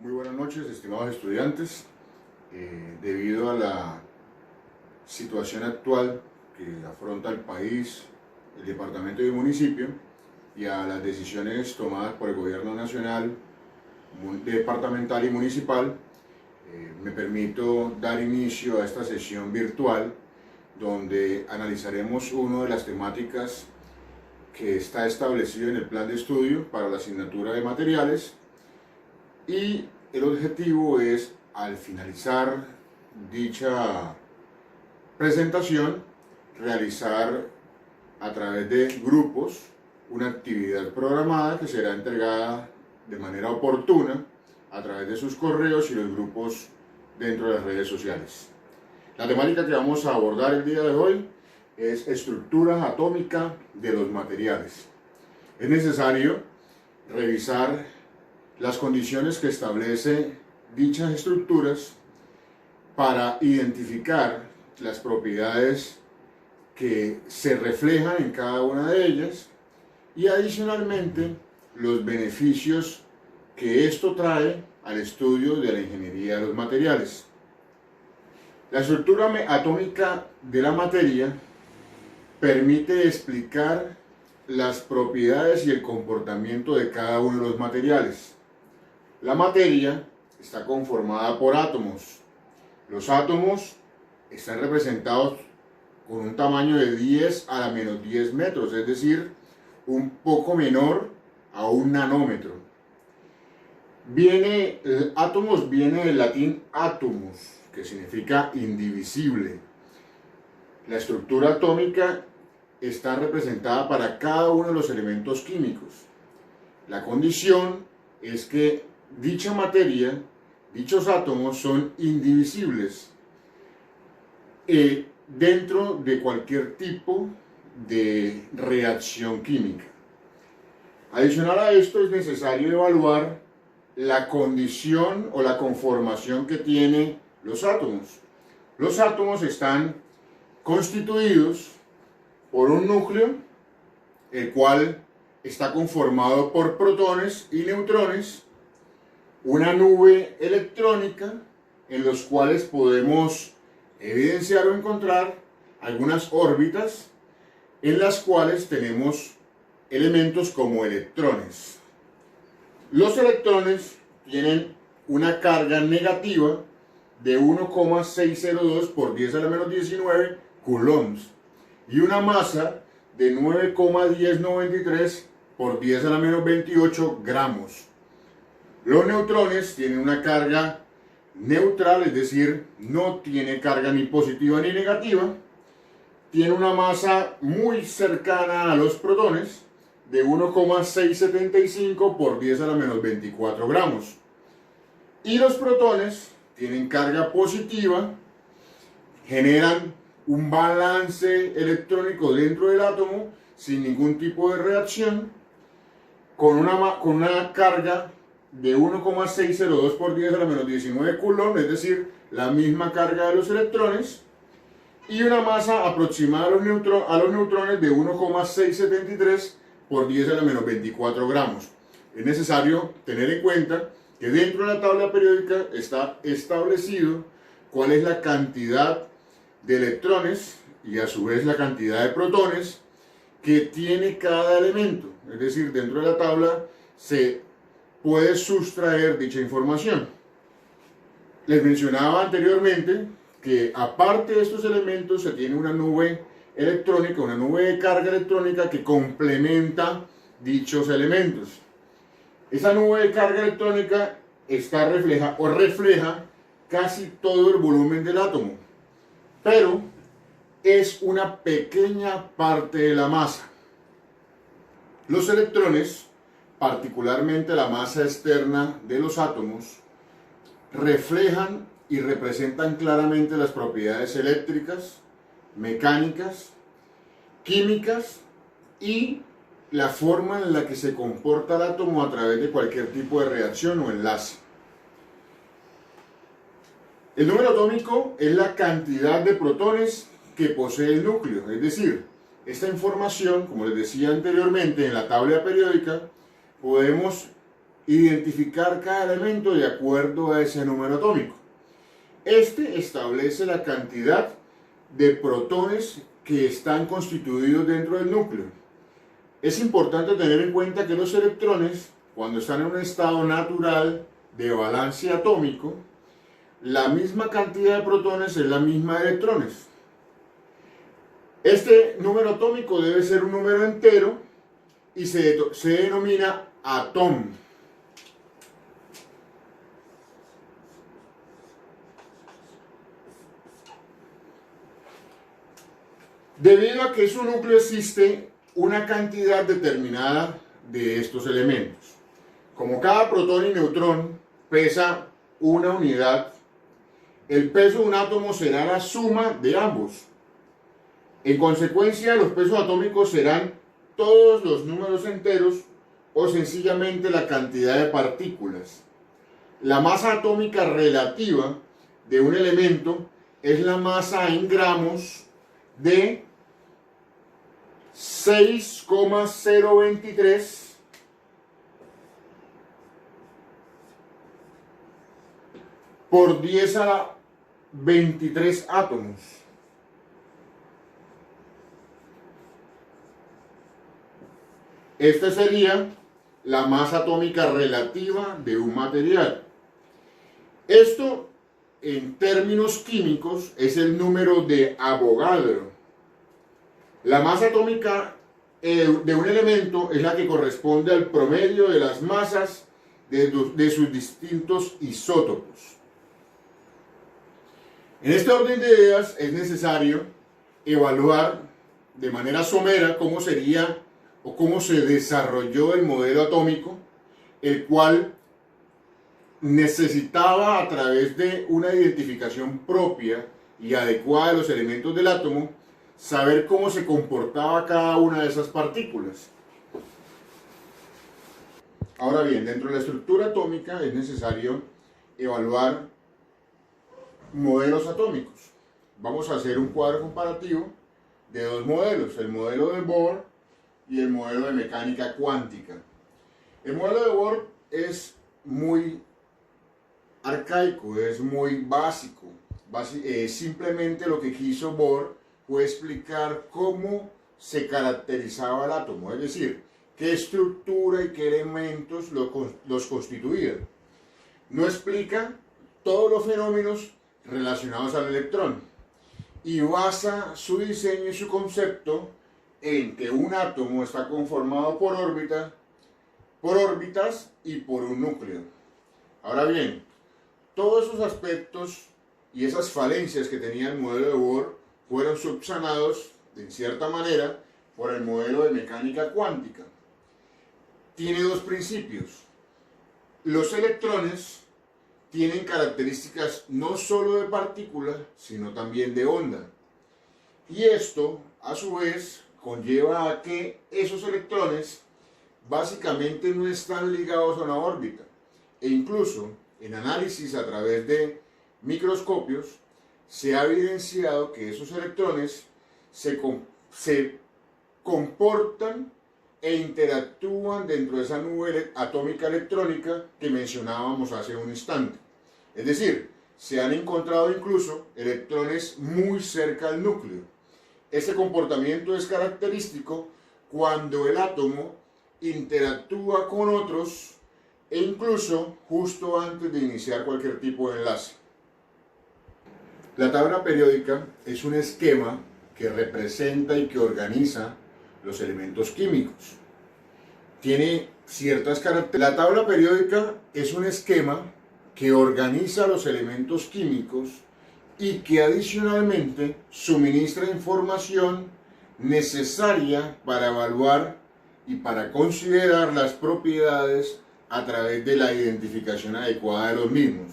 Muy buenas noches, estimados estudiantes. Debido a la situación actual que afronta el país, el departamento y el municipio, y a las decisiones tomadas por el gobierno nacional, departamental y municipal, me permito dar inicio a esta sesión virtual donde analizaremos una de las temáticas que está establecido en el plan de estudio para la asignatura de materiales, y el objetivo es, al finalizar dicha presentación, realizar a través de grupos una actividad programada que será entregada de manera oportuna a través de sus correos y los grupos dentro de las redes sociales. La temática que vamos a abordar el día de hoy es estructura atómica de los materiales. Es necesario revisar las condiciones que establece dichas estructuras para identificar las propiedades que se reflejan en cada una de ellas y adicionalmente los beneficios que esto trae al estudio de la ingeniería de los materiales. La estructura atómica de la materia permite explicar las propiedades y el comportamiento de cada uno de los materiales. La materia está conformada por átomos. Los átomos están representados con un tamaño de 10 a la menos 10 metros, es decir, un poco menor a un nanómetro. Átomos viene del latín atomus, que significa indivisible. La estructura atómica está representada para cada uno de los elementos químicos. La condición es que dicha materia, dichos átomos son indivisibles dentro de cualquier tipo de reacción química. Adicional a esto, es necesario evaluar la condición o la conformación que tienen los átomos. Los átomos están constituidos por un núcleo, el cual está conformado por protones y neutrones, una nube electrónica en los cuales podemos evidenciar o encontrar algunas órbitas en las cuales tenemos elementos como electrones. Los electrones tienen una carga negativa de 1,602 por 10 a la menos 19 coulombs y una masa de 9,1093 por 10 a la menos 28 gramos. Los neutrones tienen una carga neutral, es decir, no tiene carga ni positiva ni negativa. Tiene una masa muy cercana a los protones de 1,675 por 10 a la menos 24 gramos. Y los protones tienen carga positiva, generan un balance electrónico dentro del átomo sin ningún tipo de reacción, con una carga de 1,602 por 10 a la menos 19 coulomb, es decir, la misma carga de los electrones, y una masa aproximada a los neutrones de 1,673 por 10 a la menos 24 gramos. Es necesario tener en cuenta que dentro de la tabla periódica está establecido cuál es la cantidad de electrones y a su vez la cantidad de protones que tiene cada elemento. Es decir, dentro de la tabla se puede sustraer dicha información. Les mencionaba anteriormente que aparte de estos elementos se tiene una nube electrónica, una nube de carga electrónica que complementa dichos elementos. Esa nube de carga electrónica refleja casi todo el volumen del átomo, pero es una pequeña parte de la masa. Los electrones, particularmente la masa externa de los átomos, reflejan y representan claramente las propiedades eléctricas, mecánicas, químicas y la forma en la que se comporta el átomo a través de cualquier tipo de reacción o enlace. El número atómico es la cantidad de protones que posee el núcleo, es decir, esta información, como les decía anteriormente, en la tabla periódica podemos identificar cada elemento de acuerdo a ese número atómico. Este establece la cantidad de protones que están constituidos dentro del núcleo. Es importante tener en cuenta que los electrones, cuando están en un estado natural de balance atómico, la misma cantidad de protones es la misma de electrones. Este número atómico debe ser un número entero y se denomina atón. Debido a que en su núcleo existe una cantidad determinada de estos elementos. Como cada protón y neutrón pesa una unidad, el peso de un átomo será la suma de ambos. En consecuencia, los pesos atómicos serán todos los números enteros o sencillamente la cantidad de partículas. La masa atómica relativa de un elemento es la masa en gramos de 6,023 por 10 a la 23 átomos. Esta sería la masa atómica relativa de un material. Esto, en términos químicos, es el número de Avogadro. La masa atómica de un elemento es la que corresponde al promedio de las masas de sus distintos isótopos. En este orden de ideas es necesario evaluar de manera somera cómo sería o cómo se desarrolló el modelo atómico, el cual necesitaba, a través de una identificación propia y adecuada de los elementos del átomo, saber cómo se comportaba cada una de esas partículas. Ahora bien, dentro de la estructura atómica es necesario evaluar modelos atómicos. Vamos a hacer un cuadro comparativo de dos modelos, el modelo de Bohr y el modelo de mecánica cuántica. El modelo de Bohr es muy arcaico, es muy básico. Simplemente lo que quiso Bohr fue explicar cómo se caracterizaba el átomo, es decir, qué estructura y qué elementos los constituían. No explica todos los fenómenos relacionados al electrón y basa su diseño y su concepto en que un átomo está conformado por órbitas y por un núcleo. Ahora bien, todos esos aspectos y esas falencias que tenía el modelo de Bohr fueron subsanados, en cierta manera, por el modelo de mecánica cuántica. Tiene dos principios. Los electrones tienen características no solo de partícula, sino también de onda. Y esto, a su vez, conlleva a que esos electrones básicamente no están ligados a una órbita. E incluso, en análisis a través de microscopios, se ha evidenciado que esos electrones se comportan e interactúan dentro de esa nube atómica electrónica que mencionábamos hace un instante. Es decir, se han encontrado incluso electrones muy cerca al núcleo. Este comportamiento es característico cuando el átomo interactúa con otros e incluso justo antes de iniciar cualquier tipo de enlace. La tabla periódica es un esquema que representa y que organiza los elementos químicos. Tiene ciertas características. La tabla periódica es un esquema que organiza los elementos químicos y que adicionalmente suministra información necesaria para evaluar y para considerar las propiedades a través de la identificación adecuada de los mismos.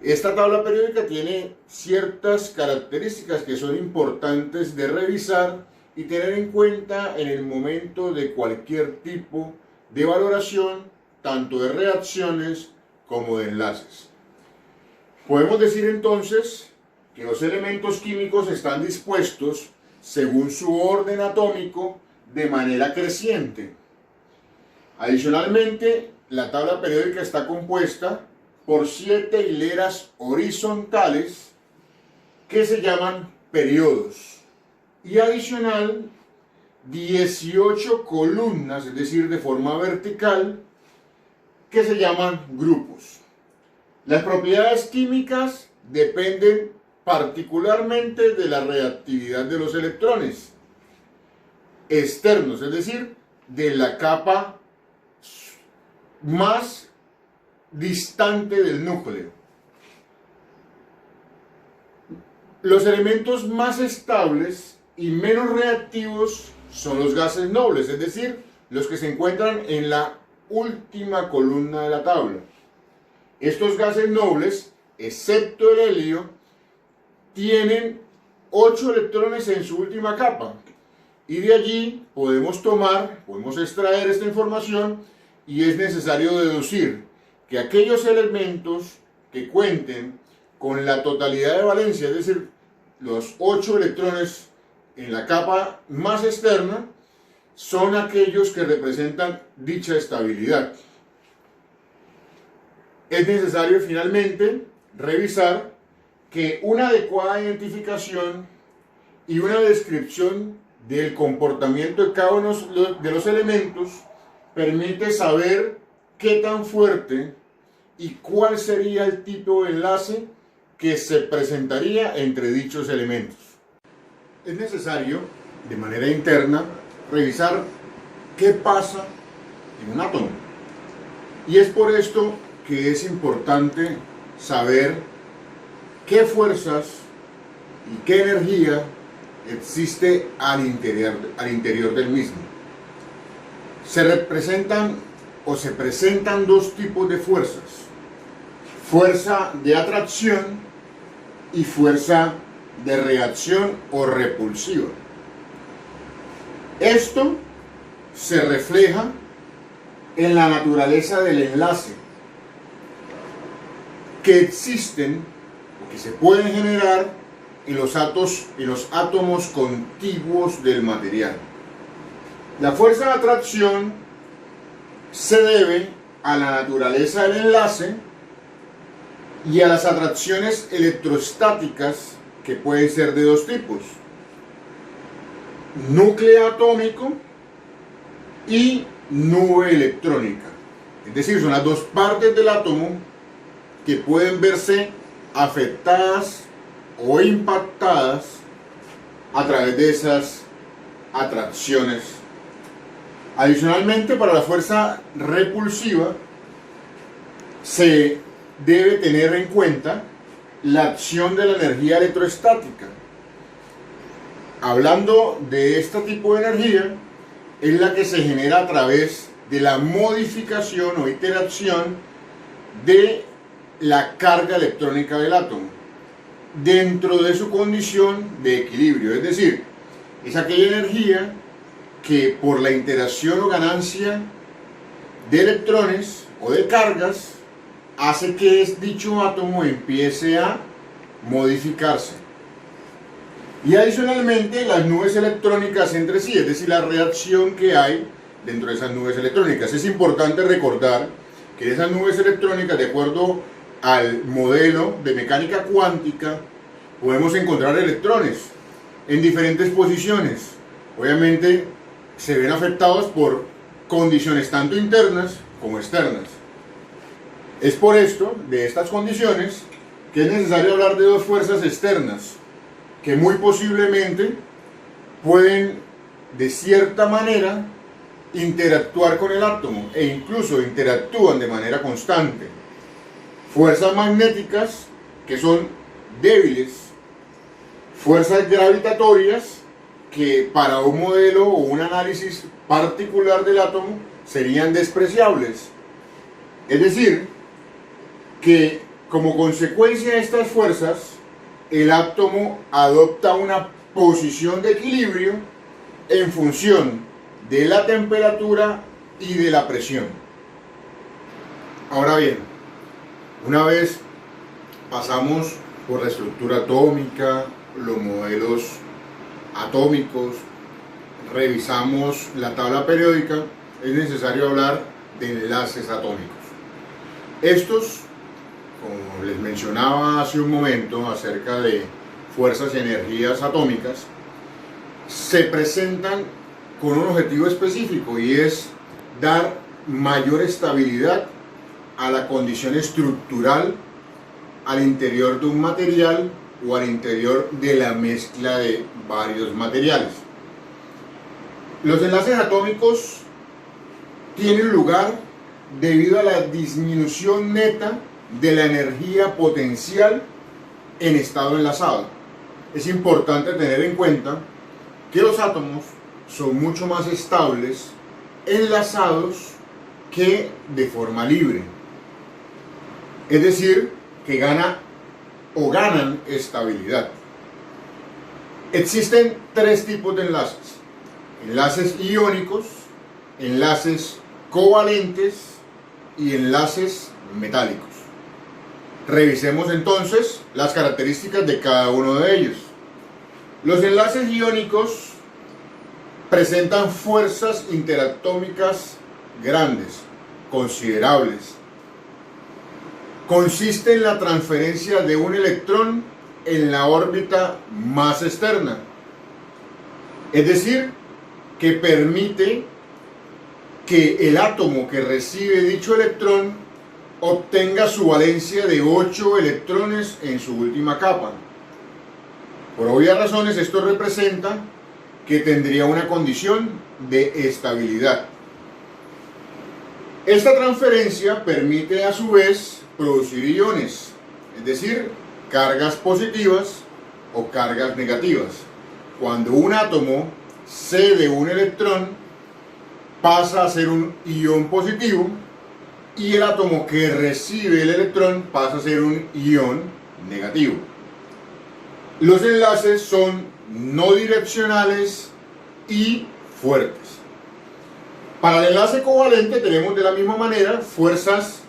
Esta tabla periódica tiene ciertas características que son importantes de revisar y tener en cuenta en el momento de cualquier tipo de valoración, tanto de reacciones como de enlaces. Podemos decir entonces que los elementos químicos están dispuestos según su orden atómico de manera creciente. Adicionalmente, la tabla periódica está compuesta por 7 hileras horizontales que se llaman periodos y adicional 18 columnas, es decir, de forma vertical, que se llaman grupos. Las propiedades químicas dependen particularmente de la reactividad de los electrones externos, es decir, de la capa más distante del núcleo. Los elementos más estables y menos reactivos son los gases nobles, es decir, los que se encuentran en la última columna de la tabla. Estos gases nobles, excepto el helio, tienen 8 electrones en su última capa. Y de allí podemos extraer esta información y es necesario deducir que aquellos elementos que cuenten con la totalidad de valencia, es decir, los 8 electrones en la capa más externa, son aquellos que representan dicha estabilidad. Es necesario finalmente revisar que una adecuada identificación y una descripción del comportamiento de cada uno de los elementos permite saber qué tan fuerte y cuál sería el tipo de enlace que se presentaría entre dichos elementos. Es necesario, de manera interna, revisar qué pasa en un átomo. Y es por esto que es importante saber qué fuerzas y qué energía existe al interior del mismo. Se presentan dos tipos de fuerzas: fuerza de atracción y fuerza de reacción o repulsiva. Esto se refleja en la naturaleza del enlace que existen o que se pueden generar en los átomos contiguos del material. La fuerza de atracción se debe a la naturaleza del enlace y a las atracciones electrostáticas, que pueden ser de dos tipos: núcleo atómico y nube electrónica. Es decir, son las dos partes del átomo que pueden verse afectadas o impactadas a través de esas atracciones. Adicionalmente, para la fuerza repulsiva se debe tener en cuenta la acción de la energía electrostática. Hablando de este tipo de energía, es la que se genera a través de la modificación o interacción de la carga electrónica del átomo dentro de su condición de equilibrio. Es decir, es aquella energía que por la interacción o ganancia de electrones o de cargas hace que dicho átomo empiece a modificarse. Y adicionalmente las nubes electrónicas entre sí, es decir, la reacción que hay dentro de esas nubes electrónicas. Es importante recordar que en esas nubes electrónicas, de acuerdo al modelo de mecánica cuántica, podemos encontrar electrones en diferentes posiciones. Obviamente se ven afectados por condiciones tanto internas como externas. Es por esto, de estas condiciones, que es necesario hablar de dos fuerzas externas que muy posiblemente pueden, de cierta manera, interactuar con el átomo e incluso interactúan de manera constante. Fuerzas magnéticas, que son débiles; fuerzas gravitatorias, que para un modelo o un análisis particular del átomo serían despreciables. Es decir, que como consecuencia de estas fuerzas, el átomo adopta una posición de equilibrio en función de la temperatura y de la presión. Ahora bien, una vez pasamos por la estructura atómica, los modelos atómicos, revisamos la tabla periódica, es necesario hablar de enlaces atómicos. Estos, como les mencionaba hace un momento acerca de fuerzas y energías atómicas, se presentan con un objetivo específico, y es dar mayor estabilidad a la condición estructural al interior de un material o al interior de la mezcla de varios materiales. Los enlaces atómicos tienen lugar debido a la disminución neta de la energía potencial en estado enlazado. Es importante tener en cuenta que los átomos son mucho más estables enlazados que de forma libre. Es decir, que ganan estabilidad. Existen tres tipos de enlaces: enlaces iónicos, enlaces covalentes y enlaces metálicos. Revisemos entonces las características de cada uno de ellos. Los enlaces iónicos presentan fuerzas interatómicas grandes, considerables. Consiste en la transferencia de un electrón en la órbita más externa. Es decir, que permite que el átomo que recibe dicho electrón obtenga su valencia de 8 electrones en su última capa. Por obvias razones, esto representa que tendría una condición de estabilidad. Esta transferencia permite a su vez producir iones, es decir, cargas positivas o cargas negativas. Cuando un átomo cede un electrón, pasa a ser un ion positivo, y el átomo que recibe el electrón pasa a ser un ion negativo. Los enlaces son no direccionales y fuertes. Para el enlace covalente tenemos de la misma manera fuerzas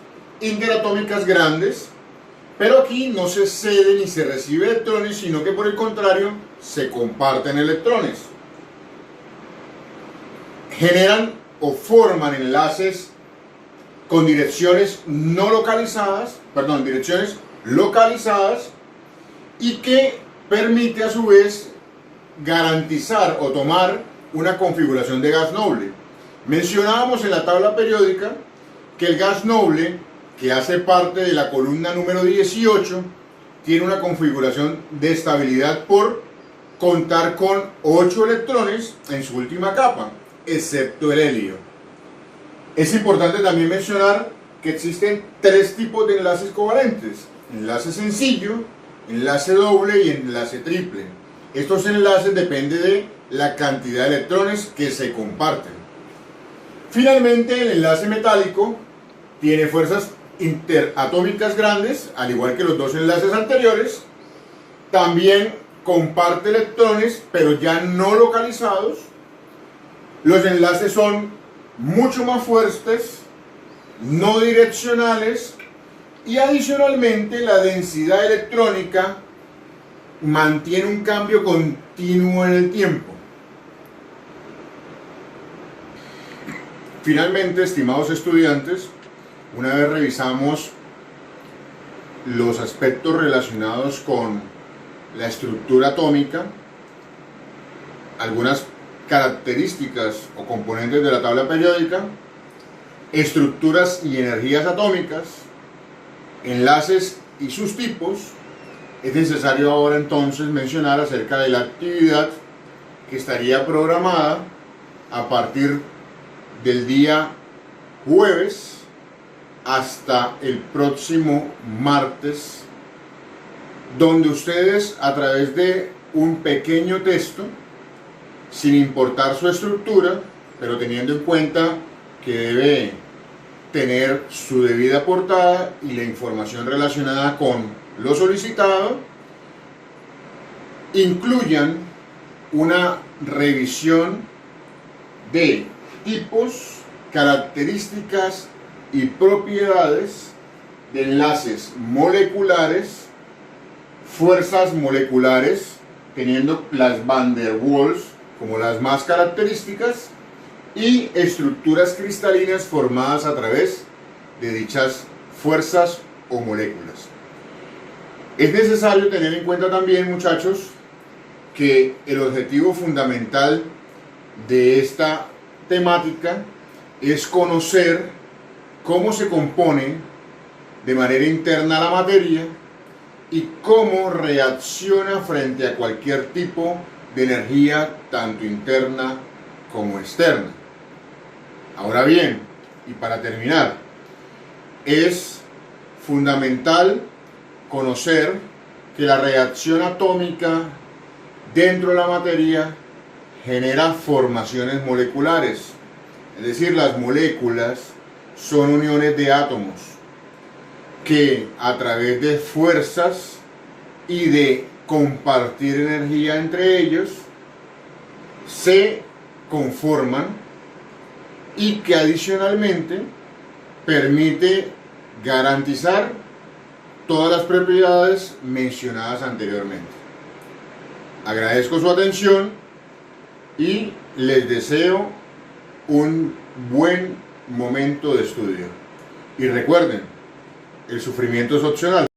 interatómicas grandes, pero aquí no se cede ni se recibe electrones, sino que por el contrario se comparten electrones. Generan o forman enlaces con direcciones direcciones localizadas, y que permite a su vez garantizar o tomar una configuración de gas noble. Mencionábamos en la tabla periódica que el gas noble, que hace parte de la columna número 18, tiene una configuración de estabilidad por contar con 8 electrones en su última capa, excepto el helio. Es importante también mencionar que existen 3 tipos de enlaces covalentes: enlace sencillo, enlace doble y enlace triple. Estos enlaces dependen de la cantidad de electrones que se comparten. Finalmente, el enlace metálico tiene fuerzas interatómicas grandes, al igual que los dos enlaces anteriores. También comparte electrones, pero ya no localizados. Los enlaces son mucho más fuertes, no direccionales, y adicionalmente la densidad electrónica mantiene un cambio continuo en el tiempo. Finalmente, estimados estudiantes, una vez revisamos los aspectos relacionados con la estructura atómica, algunas características o componentes de la tabla periódica, estructuras y energías atómicas, enlaces y sus tipos, es necesario ahora entonces mencionar acerca de la actividad que estaría programada a partir del día jueves hasta el próximo martes, donde ustedes, a través de un pequeño texto, sin importar su estructura, pero teniendo en cuenta que debe tener su debida portada y la información relacionada con lo solicitado, incluyan una revisión de tipos, características y propiedades de enlaces moleculares, fuerzas moleculares, teniendo las Van der Waals como las más características, y estructuras cristalinas formadas a través de dichas fuerzas o moléculas. Es necesario tener en cuenta también, muchachos, que el objetivo fundamental de esta temática es conocer cómo se compone de manera interna la materia y cómo reacciona frente a cualquier tipo de energía, tanto interna como externa. Ahora bien, y para terminar, es fundamental conocer que la reacción atómica dentro de la materia genera formaciones moleculares, es decir, las moléculas son uniones de átomos que a través de fuerzas y de compartir energía entre ellos se conforman y que adicionalmente permite garantizar todas las propiedades mencionadas anteriormente. Agradezco su atención y les deseo un buen momento de estudio. Y recuerden, el sufrimiento es opcional.